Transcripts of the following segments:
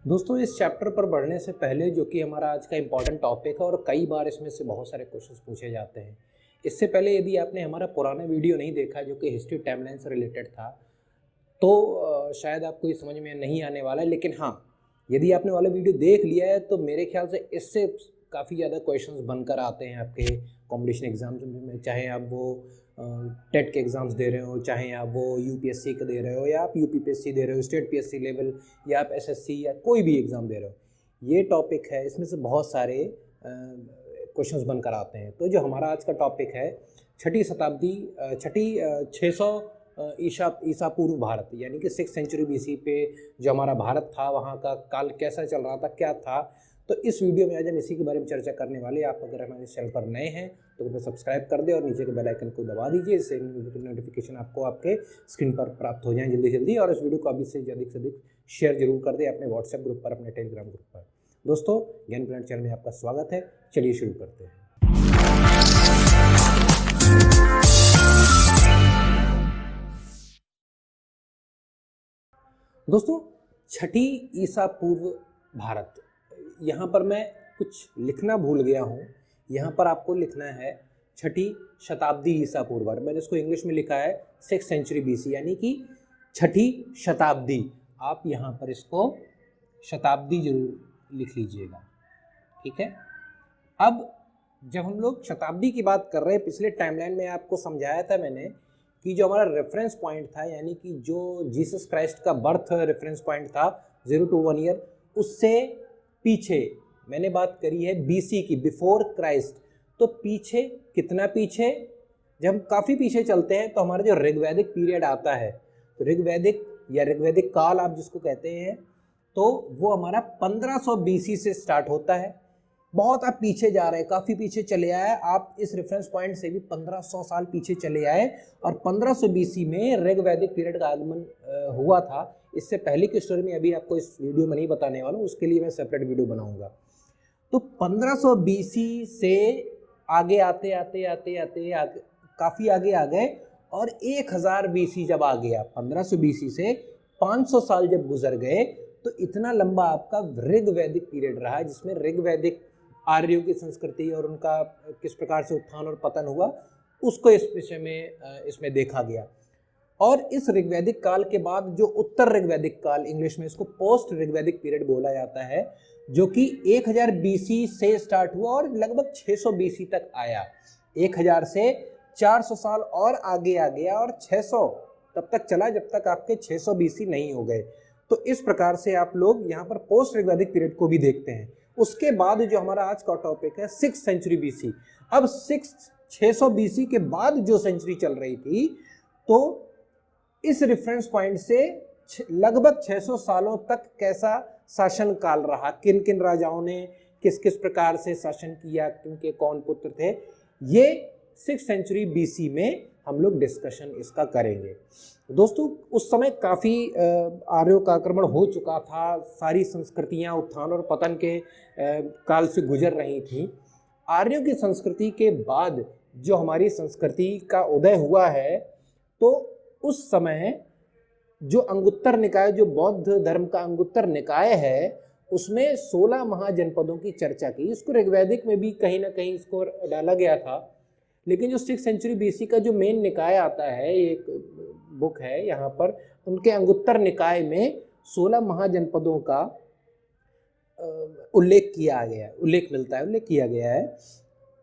दोस्तों इस चैप्टर पर बढ़ने से पहले जो कि हमारा आज का इम्पॉर्टेंट टॉपिक है और कई बार इसमें से बहुत सारे क्वेश्चंस पूछे जाते हैं। इससे पहले यदि आपने हमारा पुराना वीडियो नहीं देखा जो कि हिस्ट्री टाइमलाइन से रिलेटेड था तो शायद आपको ये समझ में नहीं आने वाला है, लेकिन हाँ, यदि आपने वाला वीडियो देख लिया है तो मेरे ख्याल से इससे काफ़ी ज़्यादा क्वेश्चंस बनकर आते हैं आपके कॉम्पिटिशन एग्जाम्स में, चाहे आप वो टेट के एग्ज़ाम्स दे रहे हो, चाहे आप वो यूपीएससी का दे रहे हो या आप यूपीपीएससी दे रहे हो, स्टेट पीएससी लेवल या आप एसएससी या कोई भी एग्ज़ाम दे रहे हो। ये टॉपिक है, इसमें से बहुत सारे क्वेश्चंस बनकर आते हैं। तो जो हमारा आज का टॉपिक है छठी 600 ईसा पूर्व भारत, यानी कि 6th सेंचुरी बीसी पे जो हमारा भारत था वहाँ का काल कैसा चल रहा था, क्या था। तो इस वीडियो में आज हम इसी के बारे में चर्चा करने वाले। आप अगर हमारे चैनल पर नए हैं तो कृपया सब्सक्राइब कर दें और नीचे के बेल आइकन को दबा दीजिए, इससे नोटिफिकेशन आपको आपके स्क्रीन पर प्राप्त हो जाए जल्दी जल्दी। और इस वीडियो को अभी से अधिक शेयर जरूर कर दें अपने व्हाट्सएप ग्रुप पर, अपने टेलीग्राम ग्रुप पर। दोस्तों ज्ञान प्लान चैनल में आपका स्वागत है। चलिए शुरू करते हैं। दोस्तों छठी ईसा पूर्व भारत, यहाँ पर मैं कुछ लिखना भूल गया हूँ। यहाँ पर आपको लिखना है छठी शताब्दी ईसा पूर्व भारत। मैंने इसको इंग्लिश में लिखा है 6th सेंचुरी बीसी, यानी कि छठी शताब्दी। आप यहाँ पर इसको शताब्दी जरूर लिख लीजिएगा, ठीक है। अब जब हम लोग शताब्दी की बात कर रहे हैं, पिछले टाइमलाइन में आपको समझाया था मैंने कि जो हमारा रेफरेंस पॉइंट था, यानी कि जो जीसस क्राइस्ट का बर्थ रेफरेंस पॉइंट था 0 to 1 ईयर, उससे पीछे मैंने बात करी है बीसी की, बिफोर क्राइस्ट। तो पीछे कितना पीछे, जब हम काफ़ी पीछे चलते हैं तो हमारा जो ऋग्वैदिक पीरियड आता है, तो ऋग्वैदिक या ऋग्वैदिक काल आप जिसको कहते हैं, तो वो हमारा 1500 बीसी से स्टार्ट होता है। बहुत आप पीछे जा रहे हैं, काफ़ी पीछे चले आए आप, इस रेफरेंस पॉइंट से भी 1500 साल पीछे चले आए और 1500 बीसी में ऋग्वैदिक पीरियड का आगमन हुआ था। इससे पहले की स्टोरी में अभी आपको इस वीडियो में नहीं बताने वाला हूँ, उसके लिए मैं सेपरेट वीडियो बनाऊंगा। तो 1500 बीसी से आगे आते आते आते आते आगे काफ़ी आगे आ गए और 1000 बीसी जब आ गया, 1500 बीसी से 500 साल जब गुजर गए, तो इतना लंबा आपका ऋग्वैदिक पीरियड रहा, जिसमें ऋग्वैदिक आर्यों की संस्कृति और उनका किस प्रकार से उत्थान और पतन हुआ उसको इस विषय में इसमें देखा गया। और इस ऋग्वैदिक काल के बाद जो उत्तर ऋग्वैदिक काल, इंग्लिश में इसको पोस्ट ऋग्वैदिक पीरियड बोला जाता है, जो कि 1000 बीसी से स्टार्ट हुआ और लगभग 600 बीसी तक आया। 1000 से 400 साल और आगे आ गया और 600 तब तक चला जब तक आपके 600 बीसी नहीं हो गए। तो इस प्रकार से आप लोग यहाँ पर पोस्ट ऋग्वैदिक पीरियड को भी देखते हैं। उसके बाद जो हमारा आज का टॉपिक है 6th सेंचुरी बीसी। अब 600 बीसी के बाद जो सेंचुरी चल रही थी, तो इस रेफरेंस पॉइंट से लगभग 600 सालों तक कैसा शासन काल रहा, किन किन राजाओं ने किस किस प्रकार से शासन किया, किनके कौन पुत्र थे, ये 6th सेंचुरी बीसी में हम लोग डिस्कशन इसका करेंगे। दोस्तों उस समय काफ़ी आर्यों का आक्रमण हो चुका था, सारी संस्कृतियां उत्थान और पतन के काल से गुजर रही थी। आर्यों की संस्कृति के बाद जो हमारी संस्कृति का उदय हुआ है, तो उस समय जो अंगुत्तर निकाय, जो बौद्ध धर्म का अंगुत्तर निकाय है, उसमें 16 महाजनपदों की चर्चा की। इसको ऋग्वैदिक में भी कहीं ना कहीं इसको डाला गया था, लेकिन जो 6th सेंचुरी बीसी का जो मेन निकाय आता है, एक बुक है यहाँ पर, उनके अंगुत्तर निकाय में 16 महाजनपदों का उल्लेख किया गया है।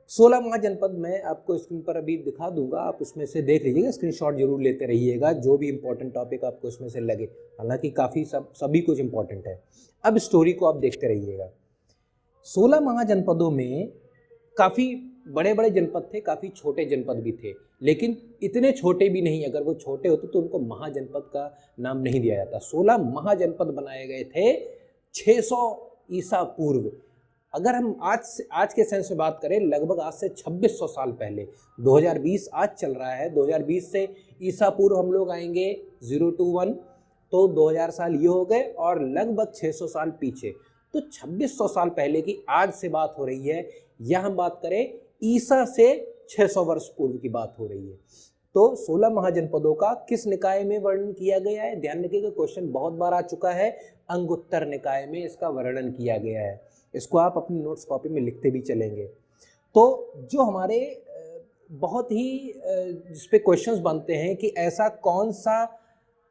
16 महाजनपद मैं आपको स्क्रीन पर अभी दिखा दूंगा, आप उसमें से देख लीजिएगा, स्क्रीनशॉट जरूर लेते रहिएगा जो भी इंपॉर्टेंट टॉपिक आपको इसमें से लगे, हालांकि काफ़ी सभी कुछ इंपॉर्टेंट है। अब स्टोरी को आप देखते रहिएगा। 16 महाजनपदों में काफ़ी बड़े बड़े जनपद थे, काफ़ी छोटे जनपद भी थे, लेकिन इतने छोटे भी नहीं। अगर वो छोटे होते तो उनको महाजनपद का नाम नहीं दिया जाता। 16 महाजनपद बनाए गए थे 600 ईसा पूर्व। अगर हम आज के सेंस में बात करें, लगभग आज से 2600 साल पहले, 2020 आज चल रहा है, 2020 से ईसा पूर्व हम लोग आएंगे 0 to 1, तो 2000 साल ये हो गए और लगभग 600 साल पीछे, तो 2600 साल पहले की आज से बात हो रही है। या हम बात करें ईसा से 600 वर्ष पूर्व की बात हो रही है। तो 16 महाजनपदों का किस निकाय में वर्णन किया गया है? ध्यान रखिएगा, क्वेश्चन बहुत बार आ चुका है, अंगुत्तर निकाय में इसका वर्णन किया गया है। इसको आप अपनी नोट्स कॉपी में लिखते भी चलेंगे। तो जो हमारे बहुत ही जिस पे क्वेश्चंस बनते हैं कि ऐसा कौन सा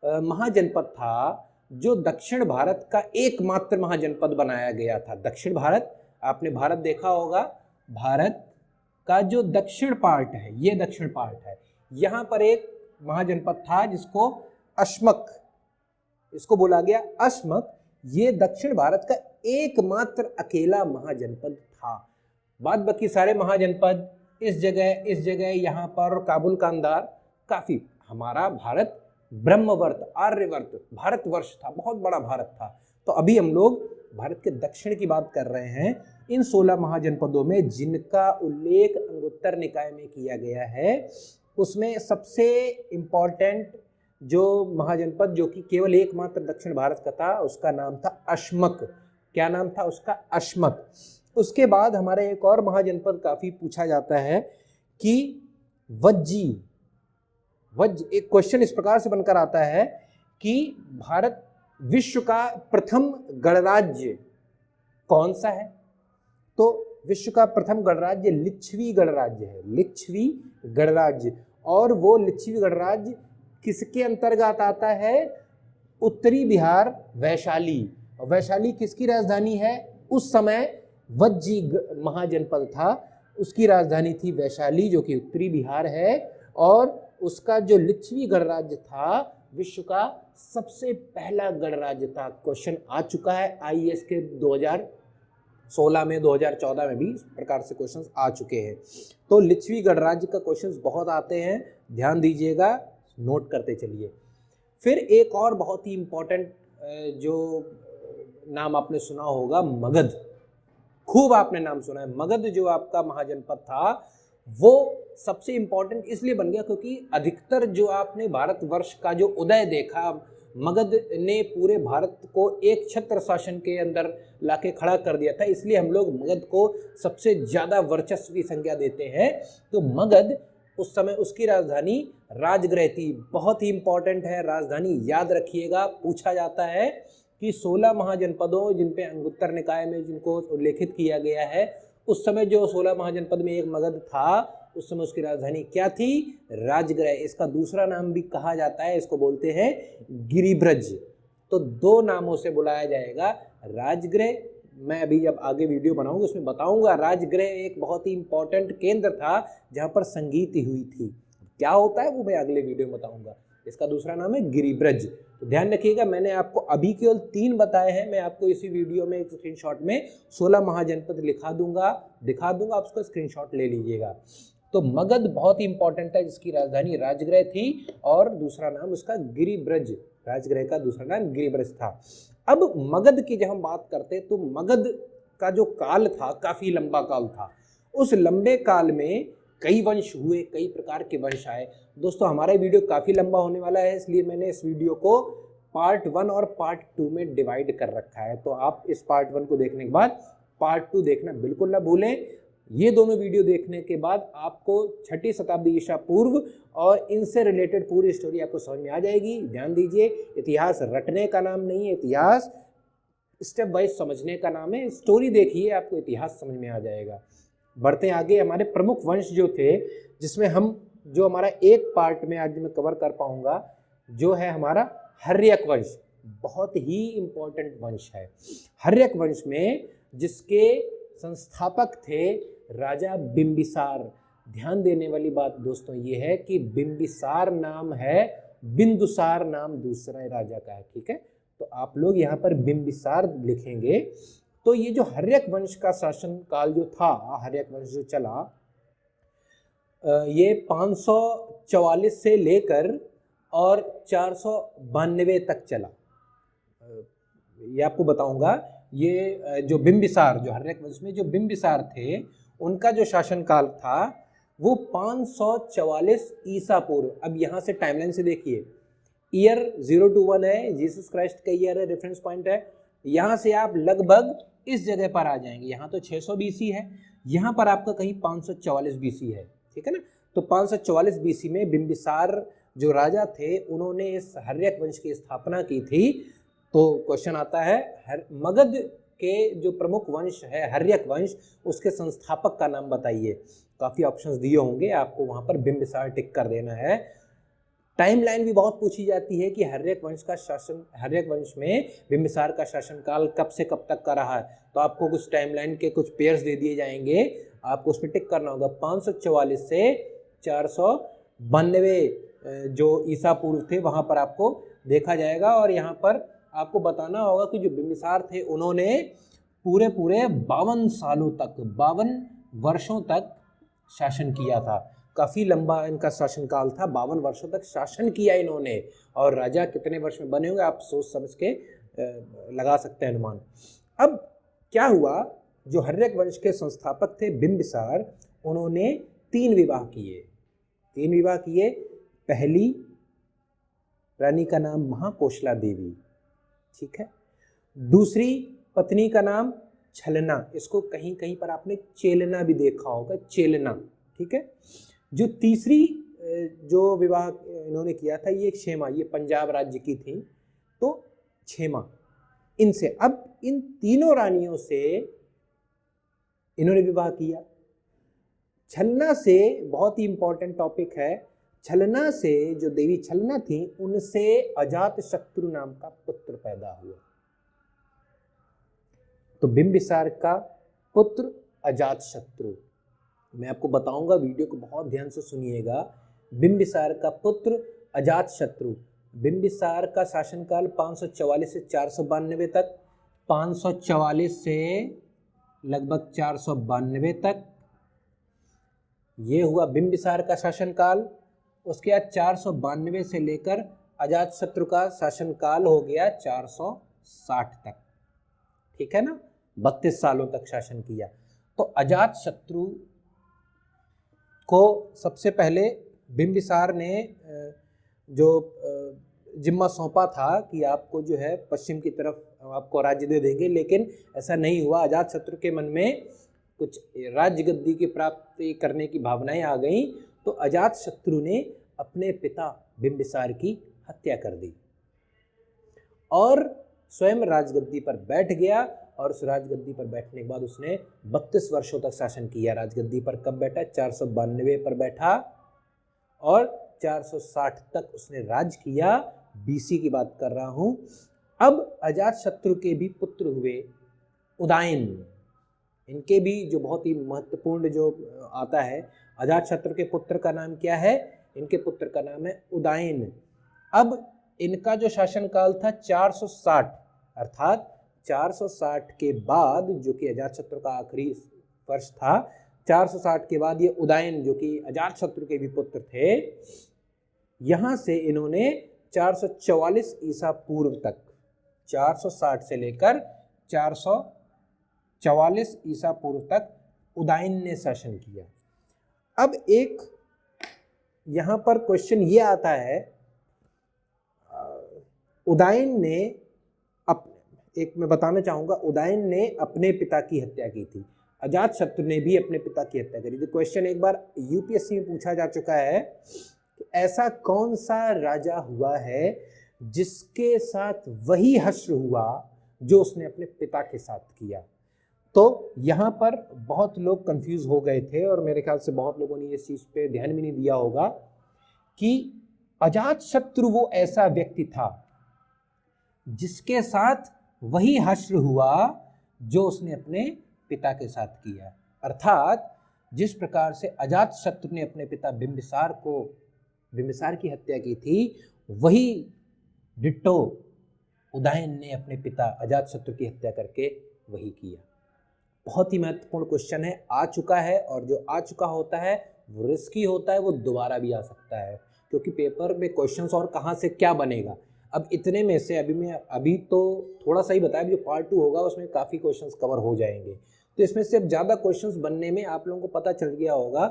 महाजनपद था जो दक्षिण भारत का एकमात्र महाजनपद बनाया गया था। दक्षिण भारत, आपने भारत देखा होगा, भारत का जो दक्षिण पार्ट है, ये दक्षिण पार्ट है, यहाँ पर एक महाजनपद था जिसको अश्मक, इसको बोला गया अश्मक। ये दक्षिण भारत का एकमात्र अकेला महाजनपद था। बाद बाकी सारे महाजनपद इस जगह यहाँ पर काबुल का अंदर, काफी हमारा भारत ब्रह्मवर्त, आर्यवर्त भारतवर्ष था, बहुत बड़ा भारत था। तो अभी हम लोग भारत के दक्षिण की बात कर रहे हैं। इन 16 महाजनपदों में जिनका उल्लेख अंगुत्तर निकाय में किया गया है, उसमें सबसे इंपॉर्टेंट जो महाजनपद जो कि केवल एकमात्र दक्षिण भारत का था, उसका नाम था अश्मक। क्या नाम था उसका? अश्मक। उसके बाद हमारे एक और महाजनपद काफी पूछा जाता है कि वज्जी। एक क्वेश्चन इस प्रकार से बनकर आता है कि भारत विश्व का प्रथम गणराज्य कौन सा है? तो विश्व का प्रथम गणराज्य लिच्छवी गणराज्य है, लिच्छवी गणराज्य। और वो लिच्छवी गणराज्य किसके अंतर्गत आता है? उत्तरी बिहार, वैशाली। वैशाली किसकी राजधानी है? उस समय वज्जी महाजनपद था, उसकी राजधानी थी वैशाली, जो कि उत्तरी बिहार है। और उसका जो लिच्छवी गणराज्य था, विश्व का सबसे पहला गणराज्य था। क्वेश्चन आ चुका है आईएएस के 2016 में, 2014 में भी इस प्रकार से क्वेश्चंस आ चुके हैं। तो लिच्छवी गणराज्य का क्वेश्चंस बहुत आते हैं, ध्यान दीजिएगा, नोट करते चलिए। फिर एक और बहुत ही इंपॉर्टेंट जो नाम आपने सुना होगा, मगध। खूब आपने नाम सुना है। मगध जो आपका महाजनपद था वो सबसे इंपॉर्टेंट इसलिए बन गया क्योंकि अधिकतर जो आपने भारतवर्ष का जो उदय देखा, मगध ने पूरे भारत को एक छत्र शासन के अंदर लाके खड़ा कर दिया था। इसलिए हम लोग मगध को सबसे ज्यादा वर्चस्व की संज्ञा देते हैं। तो मगध उस समय उसकी राजधानी राजगृह थी। बहुत ही इंपॉर्टेंट है, राजधानी याद रखिएगा। पूछा जाता है कि 16 महाजनपदों जिन पे अंगुत्तर निकाय में जिनको उल्लेखित किया गया है, उस समय जो 16 महाजनपद में एक मगध था, उस समय उसकी राजधानी क्या थी? राजगृह। इसका दूसरा नाम भी कहा जाता है, इसको बोलते हैं गिरिब्रज। तो दो नामों से बुलाया जाएगा, राजगृह। मैं अभी जब आगे वीडियो बनाऊंगा उसमें बताऊंगा। राजगृह एक बहुत ही इंपॉर्टेंट केंद्र था जहां पर संगीत हुई थी। क्या होता है वो मैं अगले वीडियो में बताऊंगा। इसका दूसरा नाम है गिरिब्रज। तो ध्यान रखिएगा, मैंने आपको अभी केवल 3 बताए हैं। मैं आपको इसी वीडियो में एक स्क्रीनशॉट में 16 महाजनपद दिखा दूंगा, आप उसका स्क्रीनशॉट ले लीजिएगा। तो मगध बहुत ही इंपॉर्टेंट है, जिसकी राजधानी राजगृह थी और दूसरा नाम उसका गिरिब्रज, राजगृह का दूसरा नाम गिरिब्रज था। अब मगध की जब हम बात करते हैं तो मगध का जो काल था काफी लंबा काल था। उस लंबे काल में कई वंश हुए, कई प्रकार के वंश आए। दोस्तों हमारा वीडियो काफी लंबा होने वाला है, इसलिए मैंने इस वीडियो को पार्ट 1 और पार्ट 2 में डिवाइड कर रखा है। तो आप इस पार्ट 1 को देखने के बाद पार्ट 2 देखना बिल्कुल ना भूलें। ये दोनों वीडियो देखने के बाद आपको 6ठी शताब्दी ईसा पूर्व और इनसे रिलेटेड पूरी स्टोरी आपको समझ में आ जाएगी। ध्यान दीजिए, इतिहास रटने का नाम नहीं है, इतिहास स्टेप वाइज समझने का नाम है। स्टोरी देखिए, आपको इतिहास समझ में आ जाएगा। बढ़ते आगे, हमारे प्रमुख वंश जो थे, जिसमें हम जो हमारा एक पार्ट में आज मैं कवर कर पाऊंगा, जो है हमारा हर्यक वंश। बहुत ही इंपॉर्टेंट वंश है हर्यक वंश में, जिसके संस्थापक थे राजा बिंबिसार। ध्यान देने वाली बात दोस्तों ये है कि बिंबिसार नाम है, बिंदुसार नाम दूसरा राजा का है। ठीक है, तो आप लोग यहाँ पर बिंबिसार लिखेंगे। तो ये जो हर्यक वंश का शासन काल जो था, हर्यक वंश जो चला, ये 544 से लेकर और 492 तक चला। ये आपको बताऊंगा। ये जो बिंबिसार, जो हर्यक वंश में जो बिंबिसार थे, उनका जो शासन काल था वो 544 ईसा पूर्व। अब यहाँ से टाइमलाइन से देखिए, ईयर 0 to 1 है, जीसस क्राइस्ट का ईयर है, रेफरेंस पॉइंट है। यहाँ से आप लगभग इस जगह पर आ जाएंगे। यहाँ तो 600 BC है, यहाँ पर आपका कहीं 544 BC है। ठीक है ना, तो 544 बीसी में बिंबिसार जो राजा थे उन्होंने इस हर्यक वंश की स्थापना की थी। तो क्वेश्चन आता है मगध के जो प्रमुख वंश है हर्यक वंश, उसके संस्थापक का नाम बताइए। काफी ऑप्शंस दिए होंगे, आपको वहां पर बिंबिसार टिक कर देना है। टाइमलाइन भी बहुत पूछी जाती है कि हर्यक वंश में बिंबिसार का शासनकाल कब से कब तक का रहा है। तो आपको कुछ टाइमलाइन के कुछ पेयर्स दे दिए जाएंगे, आपको उसमें टिक करना होगा। 544 से 492 जो ईसा पूर्व थे वहां पर आपको देखा जाएगा। और यहाँ पर आपको बताना होगा कि जो बिंबिसार थे उन्होंने पूरे 52 सालों तक, 52 वर्षों तक शासन किया था। काफी लंबा इनका शासनकाल था, 52 वर्षों तक शासन किया इन्होंने। और राजा कितने वर्ष में बने होंगे आप सोच समझ के लगा सकते हैं अनुमान। अब क्या हुआ, जो हर्यक वंश के संस्थापक थे बिंबिसार, उन्होंने 3 विवाह किए। पहली रानी का नाम महाकोशला देवी, ठीक है। दूसरी पत्नी का नाम छलना, इसको कहीं कहीं पर आपने चेलना भी देखा होगा, चेलना, ठीक है। जो तीसरी जो विवाह इन्होंने किया था ये क्षेमा, ये पंजाब राज्य की थी, तो क्षेमा। इनसे अब इन तीनों रानियों से इन्होंने विवाह किया। छलना से, बहुत ही इंपॉर्टेंट टॉपिक है, छलना से जो देवी छलना थी उनसे अजातशत्रु नाम का पुत्र पैदा हुआ। तो बिंबिसार का पुत्र अजातशत्रु, मैं आपको बताऊंगा, वीडियो को बहुत ध्यान से सुनिएगा। बिंबिसार का पुत्र अजातशत्रु, बिंबिसार का शासनकाल 544 से 492 तक, 544 से लगभग 492 तक ये हुआ बिंबिसार का शासनकाल। उसके बाद 492 से लेकर अजातशत्रु का शासनकाल हो गया 460 तक, ठीक है ना, 32 सालों तक शासन किया। तो अजातशत्रु को सबसे पहले बिंबिसार ने जो जिम्मा सौंपा था कि आपको जो है पश्चिम की तरफ आपको राज्य दे देंगे, लेकिन ऐसा नहीं हुआ। अजातशत्रु के मन में कुछ राज्य गद्दी की प्राप्ति करने की भावनाएं आ गईं, तो अजातशत्रु ने अपने पिता बिंबिसार की हत्या कर दी और स्वयं राजगद्दी पर बैठ गया। और उस राजगद्दी पर बैठने के बाद उसने 32 वर्षों तक शासन किया। राजगद्दी पर कब बैठा? 492 पर बैठा और 460 तक उसने राज किया। बीसी की बात कर रहा हूं। अब अजातशत्रु के भी पुत्र हुए उदयन, इनके भी जो बहुत ही महत्वपूर्ण जो आता है, अजातशत्रु के पुत्र का नाम क्या है? इनके पुत्र का नाम है उदयन। अब इनका जो शासनकाल था 460, अर्थात 460 के बाद, जो कि अजातशत्रु का आखिरी वर्ष था, 460 के बाद ये उदयन जो कि अजातशत्रु के भी पुत्र थे, यहां से इन्होंने 444 ईसा पूर्व तक, 460 से लेकर 444 ईसा पूर्व तक उदयन ने शासन किया। अब एक यहां पर क्वेश्चन ये आता है, उदयन ने एक मैं बताना चाहूंगा, उदयन ने अपने पिता की हत्या की थी, अजातशत्रु ने भी अपने पिता की हत्या करी थी। क्वेश्चन एक बार यूपीएससी में पूछा जा चुका है कि ऐसा कौन सा राजा हुआ है जिसके साथ वही हश्र हुआ जो उसने अपने पिता के साथ किया। तो यहाँ पर बहुत लोग कंफ्यूज हो गए थे और मेरे ख्याल से बहुत लोगों ने इस चीज पे ध्यान भी नहीं दिया होगा कि अजातशत्रु वो ऐसा व्यक्ति था जिसके साथ वही हश्र हुआ जो उसने अपने पिता के साथ किया। अर्थात जिस प्रकार से अजातशत्रु ने अपने पिता बिंबिसार की हत्या की थी, वही डिट्टो उदयन ने अपने पिता अजातशत्रु की हत्या करके वही किया। बहुत ही महत्वपूर्ण क्वेश्चन है, आ चुका है, और जो आ चुका होता है वो रिस्की होता है, वो दोबारा भी आ सकता है, क्योंकि पेपर में क्वेश्चंस और कहाँ से क्या बनेगा। अब इतने में से अभी तो थोड़ा सा ही बताया, जो पार्ट 2 होगा उसमें काफ़ी क्वेश्चंस कवर हो जाएंगे। तो इसमें से अब ज़्यादा क्वेश्चंस बनने में आप लोगों को पता चल गया होगा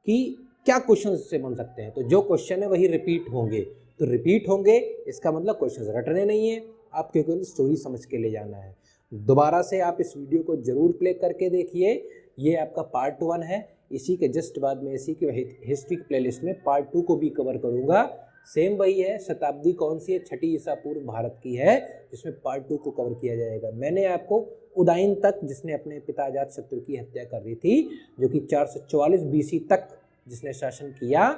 कि क्या क्वेश्चन इससे बन सकते हैं। तो जो क्वेश्चन है वही रिपीट होंगे, तो रिपीट होंगे इसका मतलब क्वेश्चन रटने नहीं है, आपके केवल स्टोरी समझ के ले जाना है। दोबारा से आप इस वीडियो को जरूर प्ले करके देखिए। ये आपका पार्ट 1 है, इसी के जस्ट बाद में इसी के हिस्ट्री की प्लेलिस्ट में पार्ट 2 को भी कवर करूँगा। सेम वही है, शताब्दी कौन सी है, छठी ईसा पूर्व भारत की है, जिसमें पार्ट 2 को कवर किया जाएगा। मैंने आपको उदयन तक, जिसने अपने पिता अजातशत्रु की हत्या कर दी थी, जो कि 444 BC तक जिसने शासन किया,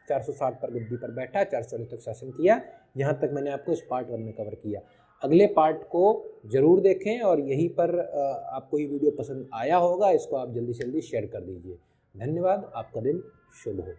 460 पर गद्दी पर बैठा, 440 तक शासन किया, यहाँ तक मैंने आपको इस पार्ट 1 में कवर किया। अगले पार्ट को जरूर देखें और यहीं पर आपको ये वीडियो पसंद आया होगा, इसको आप जल्दी से जल्दी शेयर कर दीजिए। धन्यवाद, आपका दिन शुभ हो।